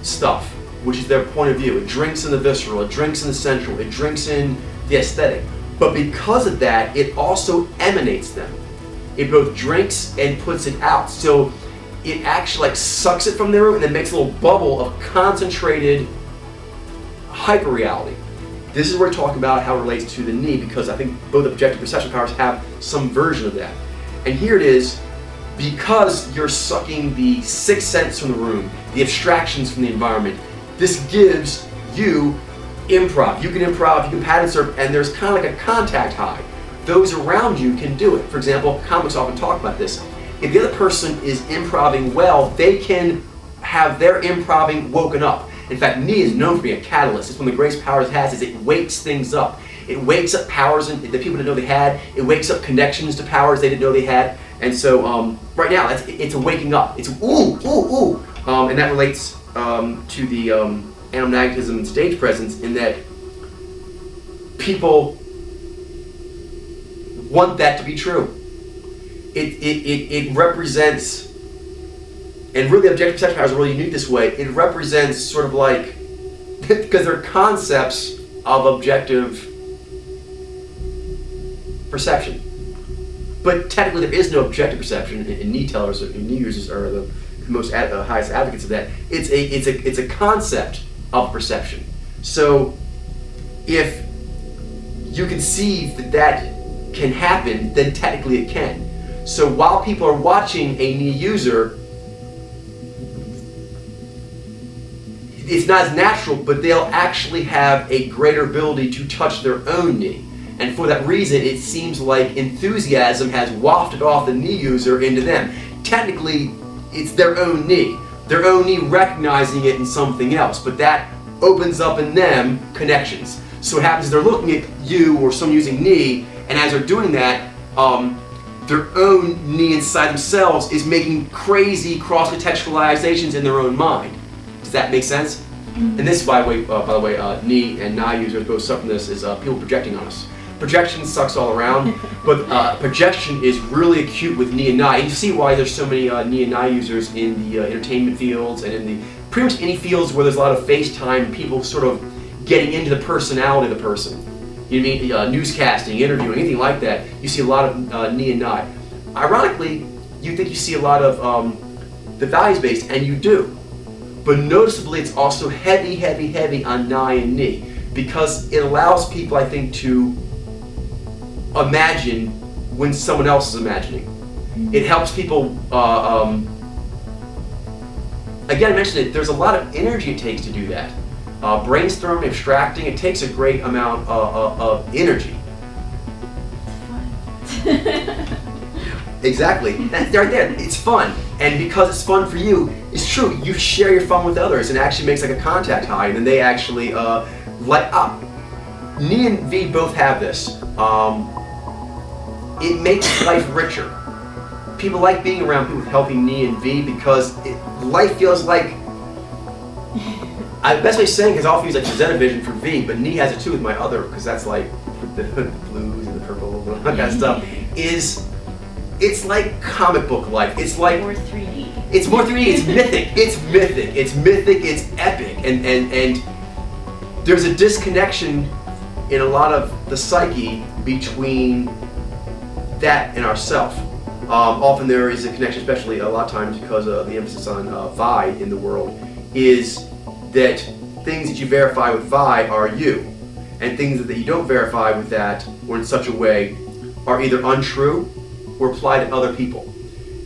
stuff, which is their point of view. It drinks in the visceral, it drinks in the sensual, it drinks in the aesthetic. But because of that, it also emanates them. It both drinks and puts it out. So it actually like sucks it from the room and then makes a little bubble of concentrated hyper-reality. This is where we're talking about how it relates to the Nyy, because I think both objective perception powers have some version of that. And here it is, because you're sucking the sixth sense from the room, the abstractions from the environment, this gives you improv. You can pattern surf, and there's kind of like a contact high. Those around you can do it. For example, comics often talk about this. If the other person is improving well, they can have their improving woken up. In fact, Nyy is known for being a catalyst. It's one of the greatest powers it has, is it wakes things up. It wakes up powers that people didn't know they had. It wakes up connections to powers they didn't know they had. And so right now, it's a waking up. It's ooh, ooh, ooh. And that relates to the animal magnetism and stage presence, in that people want that to be true. It represents, and really objective perception powers are really unique this way, it represents sort of like, because they're concepts of objective perception. But technically there is no objective perception, and Nyy tellers and Nyy users are the highest advocates of that. It's a concept of perception. So if you conceive that can happen, then technically it can. So while people are watching a Nyy user, it's not as natural, but they'll actually have a greater ability to touch their own Nyy. And for that reason, it seems like enthusiasm has wafted off the Nyy user into them. Technically, it's their own Nyy recognizing it in something else, but that opens up in them connections. So what happens is they're looking at you or someone using Nyy, and as they're doing that, their own Nyy inside themselves is making crazy cross-contextualizations in their own mind. Does that make sense? Mm-hmm. And this, by the way, Nyy and Nyy users both suffer from this, is people projecting on us. Projection sucks all around, but projection is really acute with Nyy and Nyy. And you see why there's so many Nyy and Nyy users in the entertainment fields and in the pretty much any fields where there's a lot of FaceTime, people sort of getting into the personality of the person. You know what I mean? Newscasting, interviewing, anything like that. You see a lot of Nyy and Nyy. Ironically, you think you see a lot of the values-based, and you do. But noticeably, it's also heavy on Nyy and Nyy, because it allows people, I think, to imagine when someone else is imagining. It helps people, again, I mentioned it, there's a lot of energy it takes to do that. Brainstorming, abstracting, it takes a great amount of energy. Exactly. That's right there. It's fun. And because it's fun for you, it's true, you share your fun with others and it actually makes like a contact high, and then they actually light up. Nyy and V both have this. It makes life richer. People like being around people with healthy Nyy and V because life feels like, the best way of saying it is I often use like Zeta Vision for V, but Nyy has it too with my other, because that's like the blues and the purple and all that stuff, it's like comic book life. It's like more 3D. It's more 3D, it's mythic. It's epic. And there's a disconnection in a lot of the psyche between that and ourself. Often there is a connection, especially a lot of times because of the emphasis on Vi in the world, is that things that you verify with Vi are you, and things that you don't verify with that or in such a way are either untrue or apply to other people.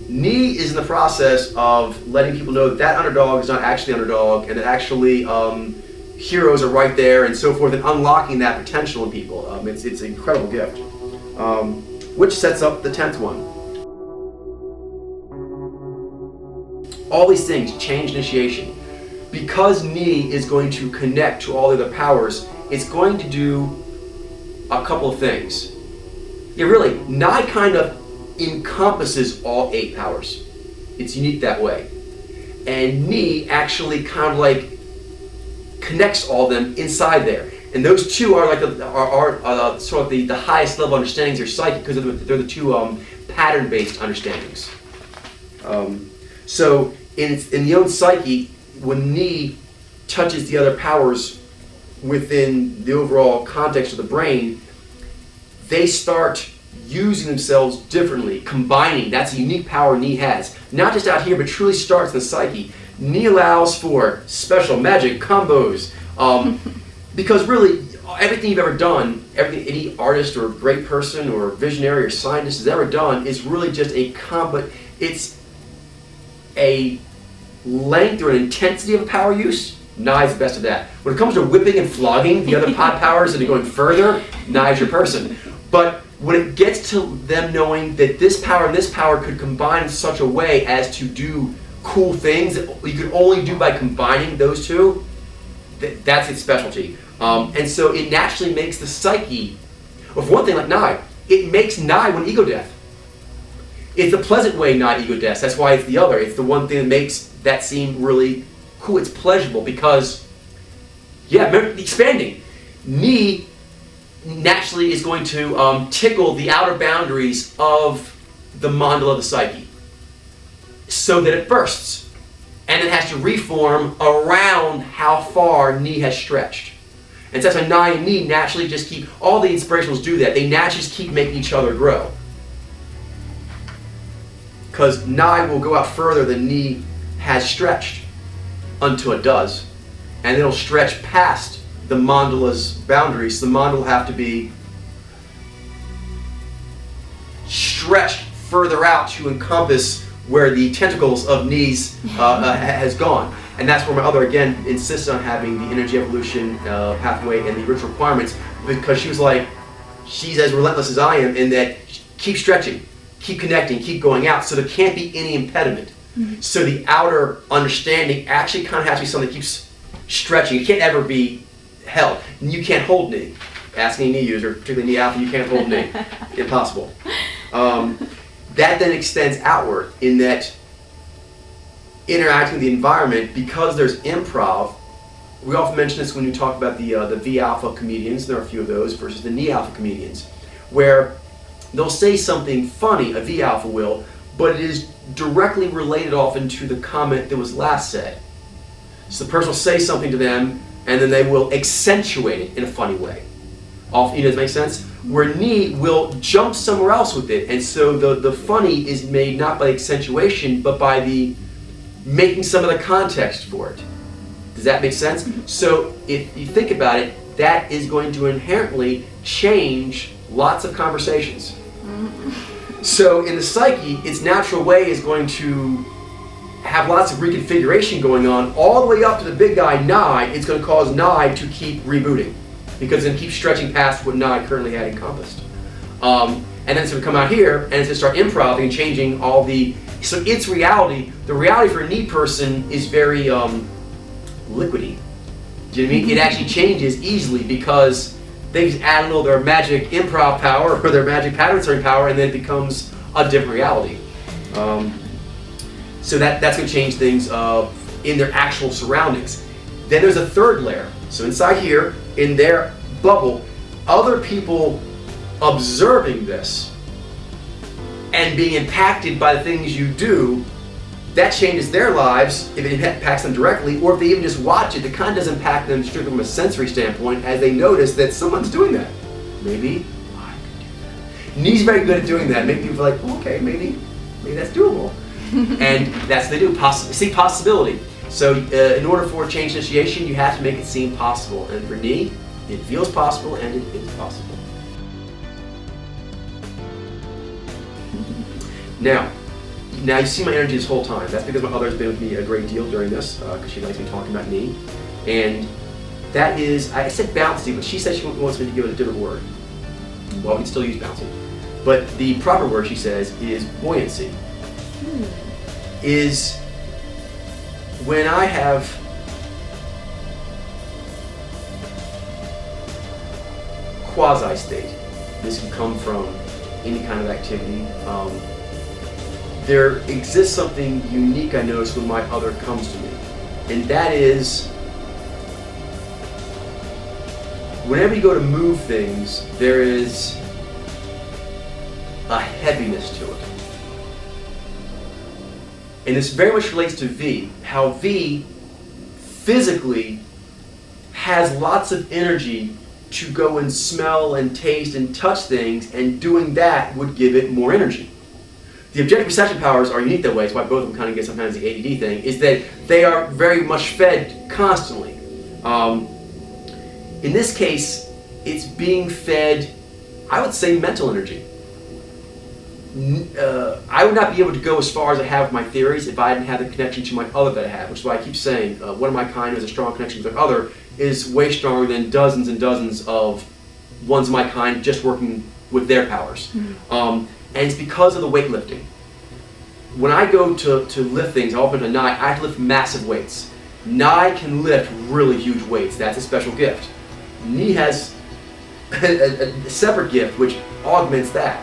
Nyy is in the process of letting people know that that underdog is not actually underdog, and that actually heroes are right there and so forth, and unlocking that potential in people. It's an incredible gift, which sets up the 10th one. All these things, change initiation. Because Nyy is going to connect to all the other powers, it's going to do a couple of things. Yeah, really, Nyy kind of encompasses all 8 powers. It's unique that way. And Nyy actually kind of like connects all of them inside there. And those two are like sort of the highest level understandings of your psyche, because they're the two pattern-based understandings. So in the own psyche, when Nyy touches the other powers within the overall context of the brain, they start using themselves differently, combining. That's a unique power Nyy has. Not just out here, but truly starts in the psyche. Nyy allows for special magic combos, because really, everything you've ever done, everything any artist or great person or visionary or scientist has ever done is really just a combo. It's a length or an intensity of a power use. Ny's the best of that. When it comes to whipping and flogging the other pod powers and going further, Ny's your person. But when it gets to them knowing that this power and this power could combine in such a way as to do cool things that you could only do by combining those two, that's its specialty. And so it naturally makes the psyche, or for one thing like Nyy, it makes Nyy one ego death. It's the pleasant way Nyy ego death. That's why it's the other. It's the one thing that makes that seem really cool. It's pleasurable because, yeah, remember expanding. Nyy naturally is going to tickle the outer boundaries of the mandala of the psyche so that it bursts and it has to reform around how far Nyy has stretched. And so that's why Nyy and Nyy naturally just keep, all the inspirationals do that, they naturally just keep making each other grow. Because Nyy will go out further than Nyy has stretched until it does. And it'll stretch past the mandala's boundaries. The mandala will have to be stretched further out to encompass where the tentacles of Ny's has gone. And that's where my other, again, insists on having the energy evolution pathway and the ritual requirements, because she was like, she's as relentless as I am in that keep stretching, keep connecting, keep going out, so there can't be any impediment. Mm-hmm. So the outer understanding actually kind of has to be something that keeps stretching. It can't ever be held. And you can't hold Nyy. Ask any Nyy user, particularly Nyy Alpha, you can't hold Nyy. Impossible. That then extends outward in that interacting with the environment, because there's improv. We often mention this when we talk about the V Alpha comedians. There are a few of those versus the Nyy Alpha comedians, where they'll say something funny, a V Alpha will, but it is directly related often to the comment that was last said. So the person will say something to them, and then they will accentuate it in a funny way. Does that make sense? Where Nyy will jump somewhere else with it, and so the funny is made not by accentuation, but by the making some of the context for it. Does that make sense? So if you think about it, that is going to inherently change lots of conversations. So in the psyche, its natural way is going to have lots of reconfiguration going on all the way up to the big guy, Nyy. It's going to cause Nyy to keep rebooting, because it keeps stretching past what Nyy currently had encompassed. And then it's going to come out here, and it's going to start improvising and changing all the... So its reality, the reality for a Nyy person is very liquidy. Do you know what I mean? It actually changes easily because they just add a little of their magic improv power or their magic pattern starting power, and then it becomes a different reality. So that's going to change things in their actual surroundings. Then there's a third layer. So inside here, in their bubble, other people observing this and being impacted by the things you do, that changes their lives if it impacts them directly, or if they even just watch it, it kind of does impact them strictly from a sensory standpoint as they notice that someone's doing that. Maybe I could do that. Ny's very good at doing that. Make people feel like, oh, okay, maybe that's doable. And that's what they do, see possibility. So in order for change initiation, you have to make it seem possible. And for Nyy, it feels possible and it is possible. Now you see my energy this whole time. That's because my other's been with me a great deal during this, because she likes me talking about Nyy. And that is, I said bouncy, but she said she wants me to give it a different word. Well, we can still use bouncy. But the proper word, she says, is buoyancy. Is when I have quasi-state. This can come from any kind of activity. There exists something unique I notice when my other comes to me, and that is whenever you go to move things, there is a heaviness to it. And this very much relates to V, how V physically has lots of energy to go and smell and taste and touch things, and doing that would give it more energy. The objective perception powers are unique that way. It's why both of them kind of get sometimes the ADD thing, is that they are very much fed constantly. In this case, it's being fed, I would say, mental energy. I would not be able to go as far as I have with my theories if I didn't have the connection to my other that I have, which is why I keep saying one of my kind who has a strong connection with their other is way stronger than dozens and dozens of ones of my kind just working with their powers. And it's because of the weightlifting. When I go to lift things, often to Nyy, I have to lift massive weights. Nyy can lift really huge weights. That's a special gift. Nyy has a separate gift which augments that.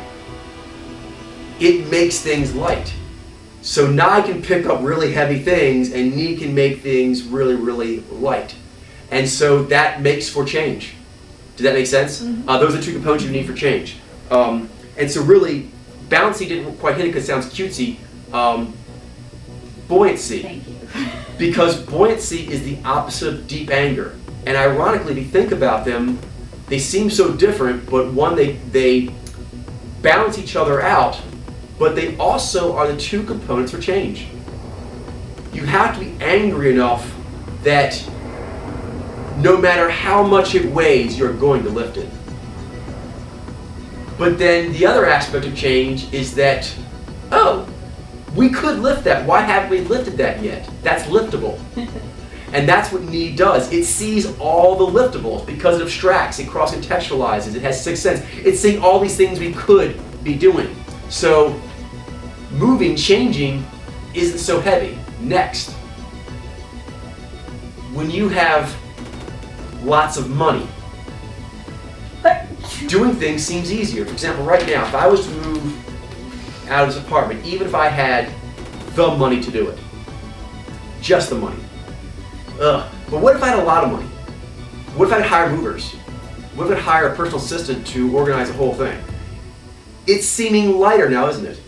It makes things light. So Nyy can pick up really heavy things, and Nyy can make things really, really light. And so that makes for change. Does that make sense? Those are two components you need for change. And so really, bouncy didn't quite hit it because it sounds cutesy. Buoyancy. Thank you. Because buoyancy is the opposite of deep anger. And ironically, if you think about them, they seem so different, but one, they balance each other out, but they also are the two components for change. You have to be angry enough that no matter how much it weighs, you're going to lift it. But then the other aspect of change is that, oh, we could lift that. Why haven't we lifted that yet? That's liftable. And that's what Nyy does. It sees all the liftables because it abstracts, it cross-contextualizes, it has sixth sense. It's seeing all these things we could be doing. So moving, changing isn't so heavy. Next, when you have lots of money, doing things seems easier. For example, right now, if I was to move out of this apartment, even if I had the money to do it, just the money. But what if I had a lot of money? What if I had hire movers? What if I hire a personal assistant to organize the whole thing? It's seeming lighter now, isn't it?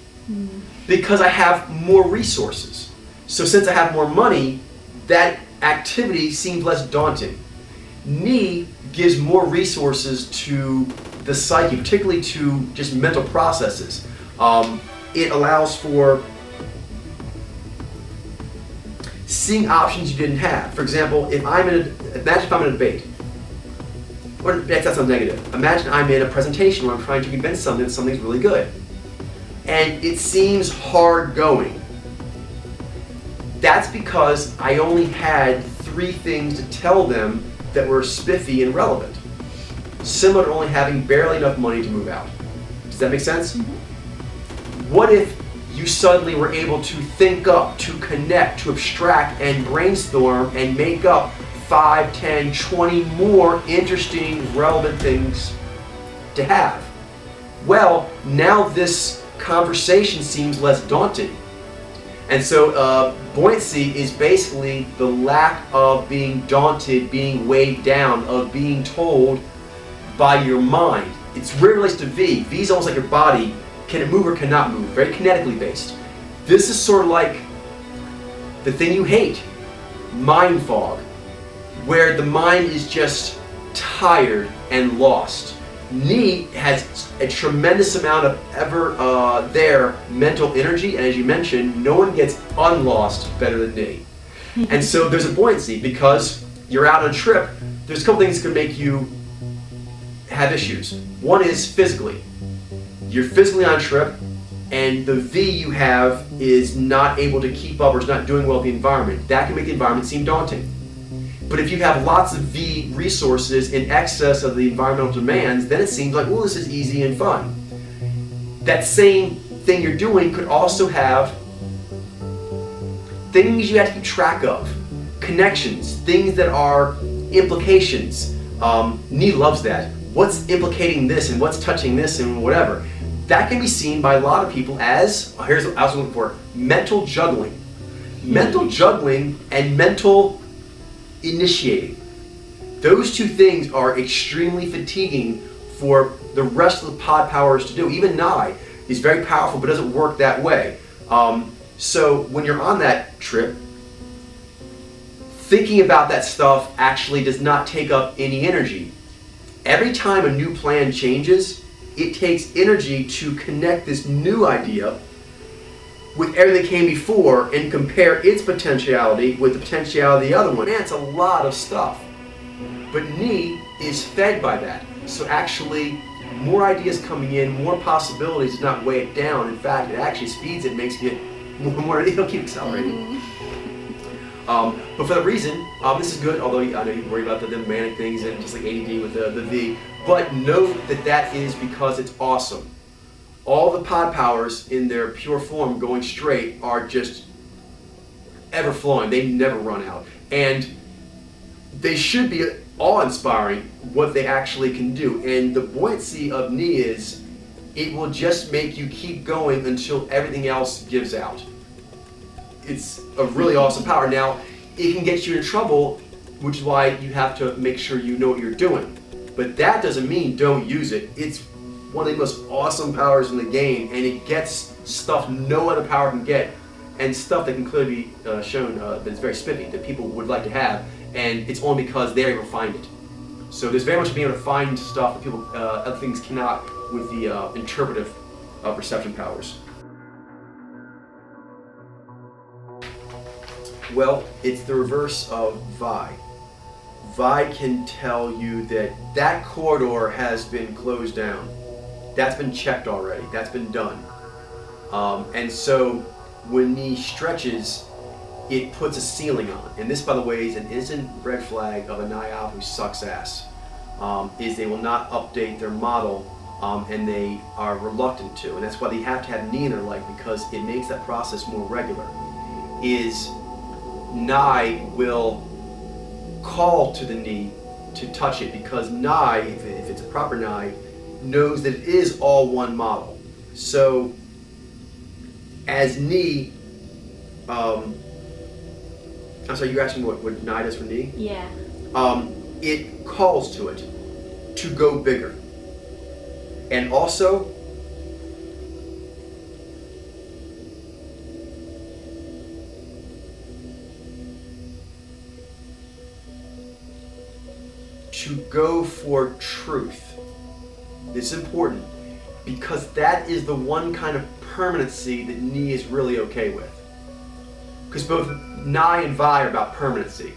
Because I have more resources. So since I have more money, that activity seems less daunting. Nyy gives more resources to the psyche, particularly to just mental processes. It allows for seeing options you didn't have. For example, imagine if I'm in a debate. Or that sounds negative. Imagine I'm in a presentation where I'm trying to convince something that something's really good. And it seems hard going. That's because I only had 3 things to tell them that were spiffy and relevant. Similar to only having barely enough money to move out. Does that make sense? What if you suddenly were able to think up, to connect, to abstract and brainstorm and make up 5, 10, 20 more interesting, relevant things to have? Well, now this conversation seems less daunting. And so buoyancy is basically the lack of being daunted, being weighed down, of being told by your mind. It's very relates to V. V is almost like your body. Can it move or cannot move? Very kinetically based. This is sort of like the thing you hate, mind fog, where the mind is just tired and lost. Nyy has a tremendous amount of there mental energy, and as you mentioned, no one gets unlost better than Nyy. And so there's a buoyancy because you're out on a trip. There's a couple things that could make you have issues. One is physically. You're physically on a trip, and the V you have is not able to keep up or is not doing well with the environment. That can make the environment seem daunting. But if you have lots of V resources in excess of the environmental demands, then it seems like, well, this is easy and fun. That same thing you're doing could also have things you have to keep track of, connections, things that are implications. Nyy loves that. What's implicating this and what's touching this and whatever. That can be seen by a lot of people as, here's what I was looking for, mental juggling. Mental juggling and mental initiating. Those two things are extremely fatiguing for the rest of the pod powers to do. Even Nyy is very powerful but doesn't work that way. So when you're on that trip, thinking about that stuff actually does not take up any energy. Every time a new plan changes, it takes energy to connect this new idea with everything that came before and compare its potentiality with the potentiality of the other one. Man, it's a lot of stuff. But Nyy is fed by that. So actually, more ideas coming in, more possibilities does not weigh it down. In fact, it actually speeds it, makes it more, it'll keep accelerating. But for that reason, this is good, although I know you worry about the manic things and just like ADD with the V. But note that that is because it's awesome. All the pod powers in their pure form going straight are just ever flowing. They never run out. And they should be awe-inspiring what they actually can do. And the buoyancy of Nyy is it will just make you keep going until everything else gives out. It's a really awesome power. Now, it can get you in trouble, which is why you have to make sure you know what you're doing. But But that doesn't mean don't use it. It's one of the most awesome powers in the game, and it gets stuff no other power can get, and stuff that can clearly be shown that's very spiffy, that people would like to have, and it's only because they're able to find it. So there's very much being able to find stuff that people, other things cannot with the interpretive perception powers. Well, it's the reverse of Vi. Vi can tell you that that corridor has been closed down. That's been checked already. That's been done. And so when Nyy stretches, it puts a ceiling on. And this, by the way, is an instant red flag of a Nyy Alpha who sucks ass. Is they will not update their model, and they are reluctant to. And that's why they have to have Nyy in their life, because it makes that process more regular. Is Nyy will call to the Nyy to touch it, because Nyy, if it's a proper Nyy, knows that it is all one model. So as Nyy, I'm sorry, you're asking what Nyy does for Nyy? Yeah. It calls to it to go bigger. And also, to go for truth. It's important because that is the one kind of permanency that Nyy is really okay with. Because both Nyy and Vi are about permanency.